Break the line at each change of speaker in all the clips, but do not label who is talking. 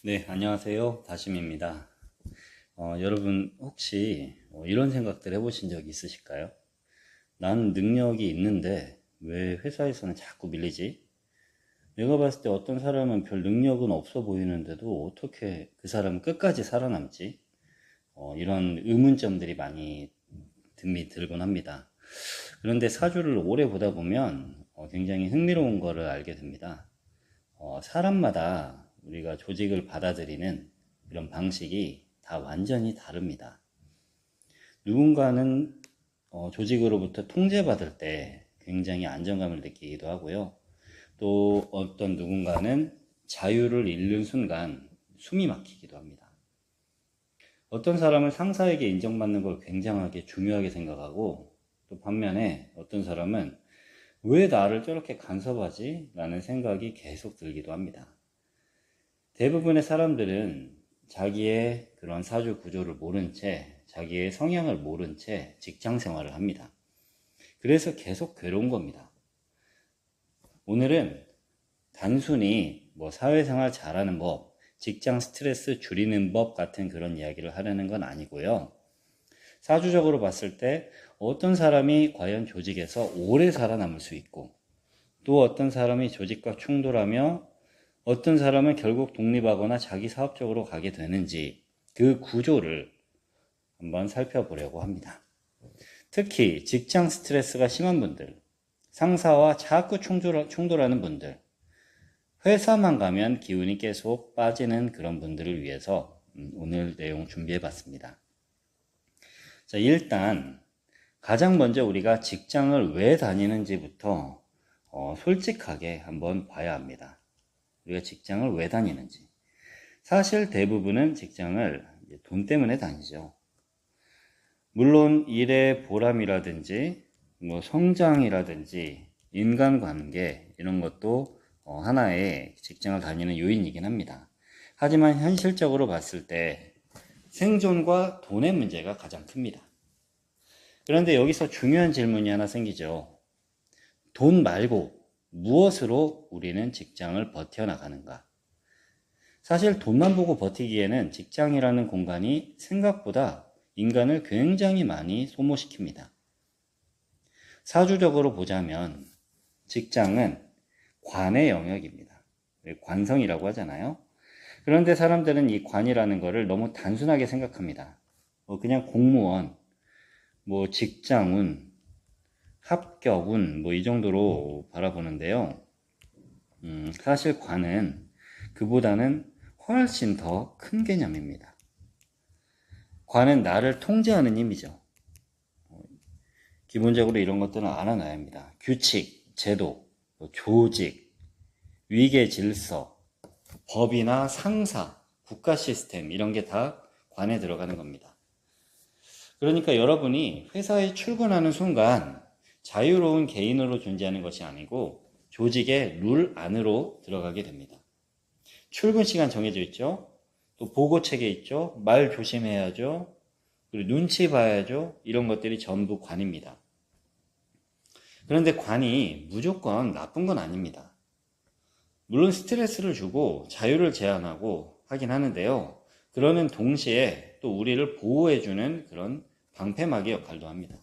네, 안녕하세요. 다심입니다. 여러분 혹시 이런 생각들 해보신 적 있으실까요? 난 능력이 있는데 왜 회사에서는 자꾸 밀리지? 내가 봤을 때 어떤 사람은 별 능력은 없어 보이는데도 어떻게 그 사람은 끝까지 살아남지? 이런 의문점들이 많이 등이 들곤 합니다. 그런데 사주를 오래 보다 보면 굉장히 흥미로운 거를 알게 됩니다. 사람마다 우리가 조직을 받아들이는 이런 방식이 다 완전히 다릅니다. 누군가는 조직으로부터 통제받을 때 굉장히 안정감을 느끼기도 하고요. 또 어떤 누군가는 자유를 잃는 순간 숨이 막히기도 합니다. 어떤 사람은 상사에게 인정받는 걸 굉장하게 중요하게 생각하고, 또 반면에 어떤 사람은 왜 나를 저렇게 간섭하지? 라는 생각이 계속 들기도 합니다. 대부분의 사람들은 자기의 그런 사주 구조를 모른 채, 자기의 성향을 모른 채 직장 생활을 합니다. 그래서 계속 괴로운 겁니다. 오늘은 단순히 사회생활 잘하는 법, 직장 스트레스 줄이는 법 같은 그런 이야기를 하려는 건 아니고요. 사주적으로 봤을 때 어떤 사람이 과연 조직에서 오래 살아남을 수 있고, 또 어떤 사람이 조직과 충돌하며 어떤 사람은 결국 독립하거나 자기 사업적으로 가게 되는지, 그 구조를 한번 살펴보려고 합니다. 특히 직장 스트레스가 심한 분들, 상사와 자꾸 충돌하는 분들, 회사만 가면 기운이 계속 빠지는 그런 분들을 위해서 오늘 내용 준비해 봤습니다. 자, 일단 가장 먼저 우리가 직장을 왜 다니는지부터 솔직하게 한번 봐야 합니다. 우리가 직장을 왜 다니는지. 사실 대부분은 직장을 돈 때문에 다니죠. 물론 일의 보람이라든지 성장이라든지 인간관계 이런 것도 하나의 직장을 다니는 요인이긴 합니다. 하지만 현실적으로 봤을 때 생존과 돈의 문제가 가장 큽니다. 그런데 여기서 중요한 질문이 하나 생기죠. 돈 말고 무엇으로 우리는 직장을 버텨나가는가? 사실 돈만 보고 버티기에는 직장이라는 공간이 생각보다 인간을 굉장히 많이 소모시킵니다. 사주적으로 보자면 직장은 관의 영역입니다. 관성이라고 하잖아요. 그런데 사람들은 이 관이라는 것을 너무 단순하게 생각합니다. 그냥 공무원, 직장운, 합격운 이 정도로 바라보는데요. 사실 관은 그보다는 훨씬 더 큰 개념입니다. 관은 나를 통제하는 힘이죠. 기본적으로 이런 것들은 알아놔야 합니다. 규칙, 제도, 조직, 위계 질서, 법이나 상사, 국가 시스템 이런 게 다 관에 들어가는 겁니다. 그러니까 여러분이 회사에 출근하는 순간 자유로운 개인으로 존재하는 것이 아니고 조직의 룰 안으로 들어가게 됩니다. 출근 시간 정해져 있죠. 또 보고체계 있죠. 말 조심해야죠. 그리고 눈치 봐야죠. 이런 것들이 전부 관입니다. 그런데 관이 무조건 나쁜 건 아닙니다. 물론 스트레스를 주고 자유를 제한하고 하긴 하는데요. 그러는 동시에 또 우리를 보호해주는 그런 방패막이 역할도 합니다.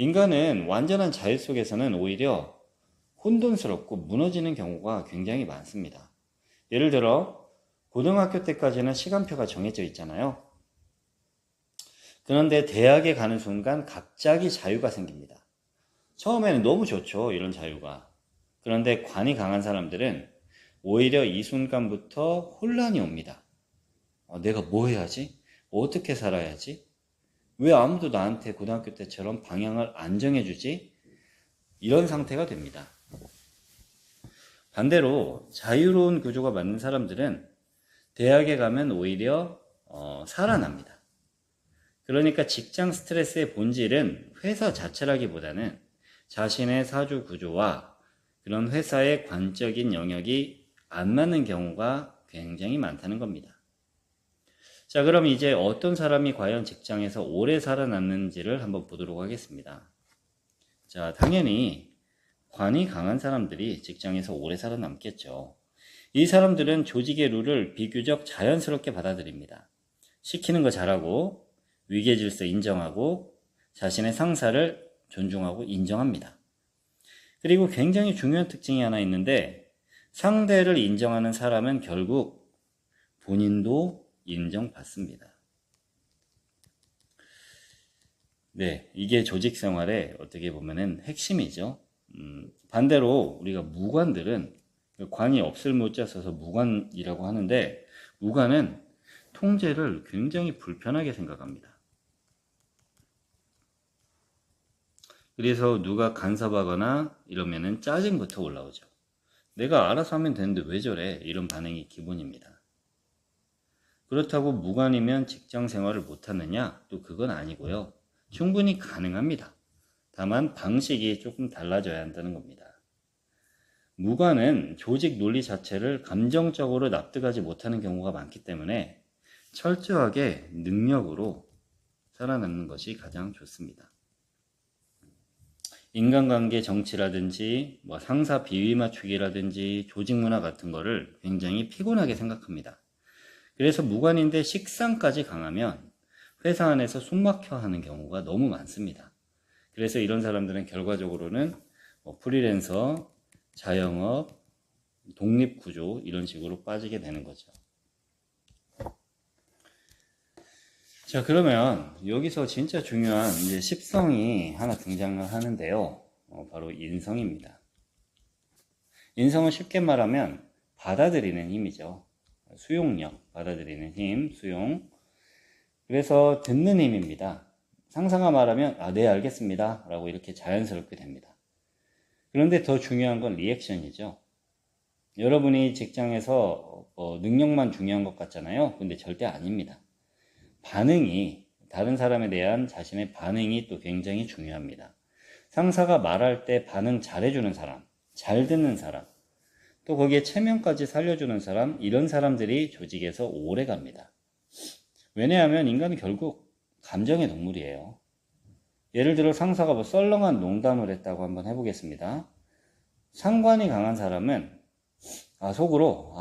인간은 완전한 자유 속에서는 오히려 혼돈스럽고 무너지는 경우가 굉장히 많습니다. 예를 들어 고등학교 때까지는 시간표가 정해져 있잖아요. 그런데 대학에 가는 순간 갑자기 자유가 생깁니다. 처음에는 너무 좋죠, 이런 자유가. 그런데 관이 강한 사람들은 오히려 이 순간부터 혼란이 옵니다. 내가 뭐 해야지? 어떻게 살아야지? 왜 아무도 나한테 고등학교 때처럼 방향을 안 정해주지? 이런 상태가 됩니다. 반대로 자유로운 구조가 맞는 사람들은 대학에 가면 오히려 살아납니다. 그러니까 직장 스트레스의 본질은 회사 자체라기보다는 자신의 사주 구조와 그런 회사의 관적인 영역이 안 맞는 경우가 굉장히 많다는 겁니다. 자, 그럼 이제 어떤 사람이 과연 직장에서 오래 살아남는지를 한번 보도록 하겠습니다. 자, 당연히 관이 강한 사람들이 직장에서 오래 살아남겠죠. 이 사람들은 조직의 룰을 비교적 자연스럽게 받아들입니다. 시키는 거 잘하고 위계 질서 인정하고 자신의 상사를 존중하고 인정합니다. 그리고 굉장히 중요한 특징이 하나 있는데 상대를 인정하는 사람은 결국 본인도 인정받습니다. 네, 이게 조직 생활의 어떻게 보면은 핵심이죠. 반대로 우리가 무관들은 관이 없을 못자 써서 무관이라고 하는데 무관은 통제를 굉장히 불편하게 생각합니다. 그래서 누가 간섭하거나 이러면은 짜증부터 올라오죠. 내가 알아서 하면 되는데 왜 저래? 이런 반응이 기본입니다. 그렇다고 무관이면 직장 생활을 못하느냐? 또 그건 아니고요. 충분히 가능합니다. 다만 방식이 조금 달라져야 한다는 겁니다. 무관은 조직 논리 자체를 감정적으로 납득하지 못하는 경우가 많기 때문에 철저하게 능력으로 살아남는 것이 가장 좋습니다. 인간관계 정치라든지 상사 비위 맞추기라든지 조직 문화 같은 거를 굉장히 피곤하게 생각합니다. 그래서 무관인데 식상까지 강하면 회사 안에서 숨막혀 하는 경우가 너무 많습니다. 그래서 이런 사람들은 결과적으로는 프리랜서, 자영업, 독립구조 이런 식으로 빠지게 되는 거죠. 자, 그러면 여기서 진짜 중요한 이제 십성이 하나 등장을 하는데요. 바로 인성입니다. 인성은 쉽게 말하면 받아들이는 힘이죠. 수용력, 받아들이는 힘, 수용. 그래서 듣는 힘입니다. 상사가 말하면 네 알겠습니다 라고 이렇게 자연스럽게 됩니다. 그런데 더 중요한 건 리액션이죠. 여러분이 직장에서 능력만 중요한 것 같잖아요. 근데 절대 아닙니다. 반응이, 다른 사람에 대한 자신의 반응이 또 굉장히 중요합니다. 상사가 말할 때 반응 잘해주는 사람, 잘 듣는 사람, 또 거기에 체면까지 살려주는 사람, 이런 사람들이 조직에서 오래 갑니다. 왜냐하면 인간은 결국 감정의 동물이에요. 예를 들어 상사가 썰렁한 농담을 했다고 한번 해보겠습니다. 상관이 강한 사람은 속으로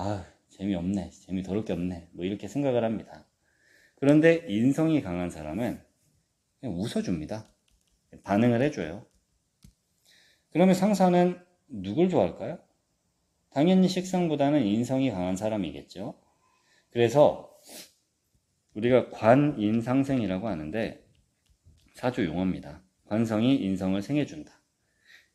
재미없네, 재미 더럽게 없네 이렇게 생각을 합니다. 그런데 인성이 강한 사람은 그냥 웃어줍니다. 반응을 해줘요. 그러면 상사는 누굴 좋아할까요? 당연히 식상보다는 인성이 강한 사람이겠죠. 그래서 우리가 관인상생이라고 하는데 사주 용어입니다. 관성이 인성을 생해준다.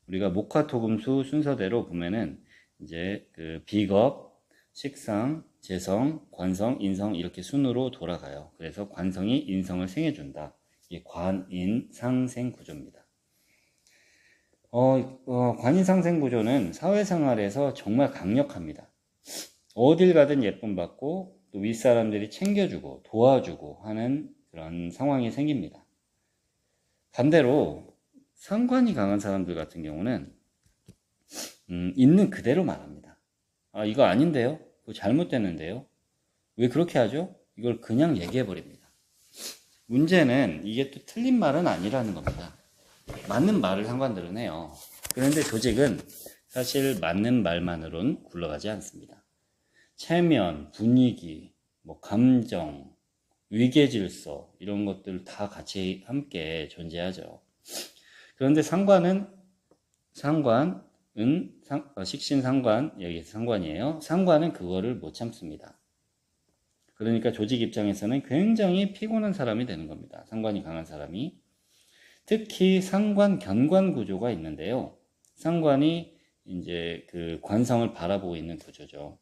우리가 목화토금수 순서대로 보면은 이제 비겁, 식상, 재성, 관성, 인성 이렇게 순으로 돌아가요. 그래서 관성이 인성을 생해준다. 이게 관인상생 구조입니다. 관인상생 구조는 사회생활에서 정말 강력합니다. 어딜 가든 예쁨 받고 또 윗사람들이 챙겨주고 도와주고 하는 그런 상황이 생깁니다. 반대로 상관이 강한 사람들 같은 경우는 있는 그대로 말합니다. 이거 아닌데요? 그거 잘못됐는데요? 왜 그렇게 하죠? 이걸 그냥 얘기해 버립니다. 문제는 이게 또 틀린 말은 아니라는 겁니다. 맞는 말을 상관들은 해요. 그런데 조직은 사실 맞는 말만으로는 굴러가지 않습니다. 체면, 분위기, 감정, 위계 질서 이런 것들 다 같이 함께 존재하죠. 그런데 상관은 식신상관, 여기서 상관이에요. 상관은 그거를 못 참습니다. 그러니까 조직 입장에서는 굉장히 피곤한 사람이 되는 겁니다. 상관이 강한 사람이. 특히 상관 견관 구조가 있는데요. 상관이 이제 그 관성을 바라보고 있는 구조죠.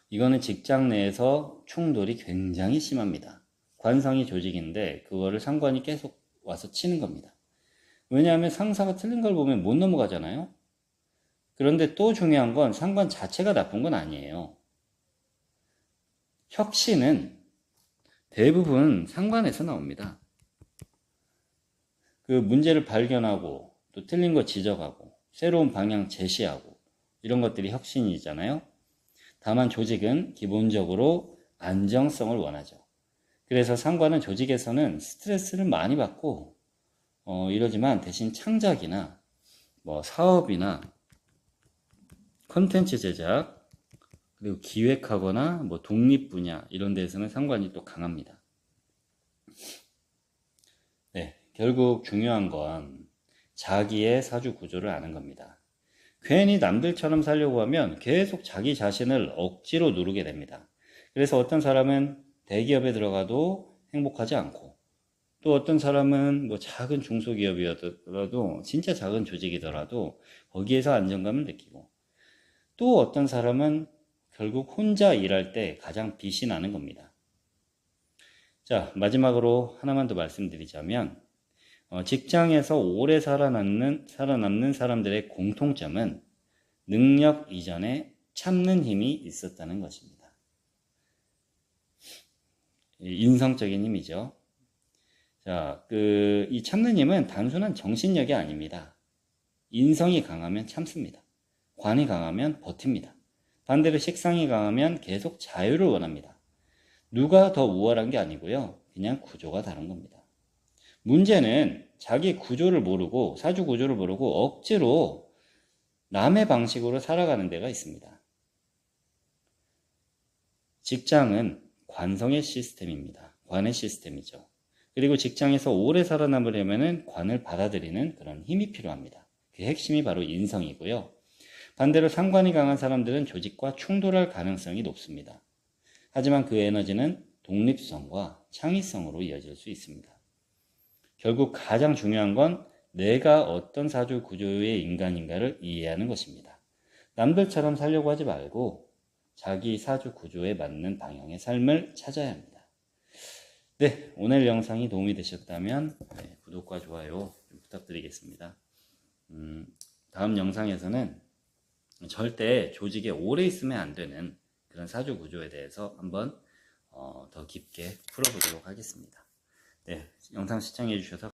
이거는 직장 내에서 충돌이 굉장히 심합니다. 관성이 조직인데 그거를 상관이 계속 와서 치는 겁니다. 왜냐하면 상사가 틀린 걸 보면 못 넘어가잖아요. 그런데 또 중요한 건 상관 자체가 나쁜 건 아니에요. 혁신은 대부분 상관에서 나옵니다. 그 문제를 발견하고 또 틀린 거 지적하고 새로운 방향 제시하고 이런 것들이 혁신이잖아요. 다만 조직은 기본적으로 안정성을 원하죠. 그래서 상관은 조직에서는 스트레스를 많이 받고 이러지만 대신 창작이나 사업이나 컨텐츠 제작, 그리고 기획하거나 뭐 독립 분야 이런 데에서는 상관이 또 강합니다. 네, 결국 중요한 건 자기의 사주 구조를 아는 겁니다. 괜히 남들처럼 살려고 하면 계속 자기 자신을 억지로 누르게 됩니다. 그래서 어떤 사람은 대기업에 들어가도 행복하지 않고, 또 어떤 사람은 뭐 작은 중소기업이더라도, 진짜 작은 조직이더라도 거기에서 안정감을 느끼고, 또 어떤 사람은 결국 혼자 일할 때 가장 빛이 나는 겁니다. 자, 마지막으로 하나만 더 말씀드리자면, 직장에서 오래 살아남는 사람들의 공통점은 능력 이전에 참는 힘이 있었다는 것입니다. 인성적인 힘이죠. 자, 이 참는 힘은 단순한 정신력이 아닙니다. 인성이 강하면 참습니다. 관이 강하면 버팁니다. 반대로 식상이 강하면 계속 자유를 원합니다. 누가 더 우월한 게 아니고요. 그냥 구조가 다른 겁니다. 문제는 자기 구조를 모르고, 사주 구조를 모르고 억지로 남의 방식으로 살아가는 데가 있습니다. 직장은 관성의 시스템입니다. 관의 시스템이죠. 그리고 직장에서 오래 살아남으려면 관을 받아들이는 그런 힘이 필요합니다. 그 핵심이 바로 인성이고요. 반대로 상관이 강한 사람들은 조직과 충돌할 가능성이 높습니다. 하지만 그 에너지는 독립성과 창의성으로 이어질 수 있습니다. 결국 가장 중요한 건 내가 어떤 사주 구조의 인간인가를 이해하는 것입니다. 남들처럼 살려고 하지 말고 자기 사주 구조에 맞는 방향의 삶을 찾아야 합니다. 네, 오늘 영상이 도움이 되셨다면 구독과 좋아요 좀 부탁드리겠습니다. 다음 영상에서는 절대 조직에 오래 있으면 안 되는 그런 사주 구조에 대해서 한번 더 깊게 풀어보도록 하겠습니다. 네, 영상 시청해 주셔서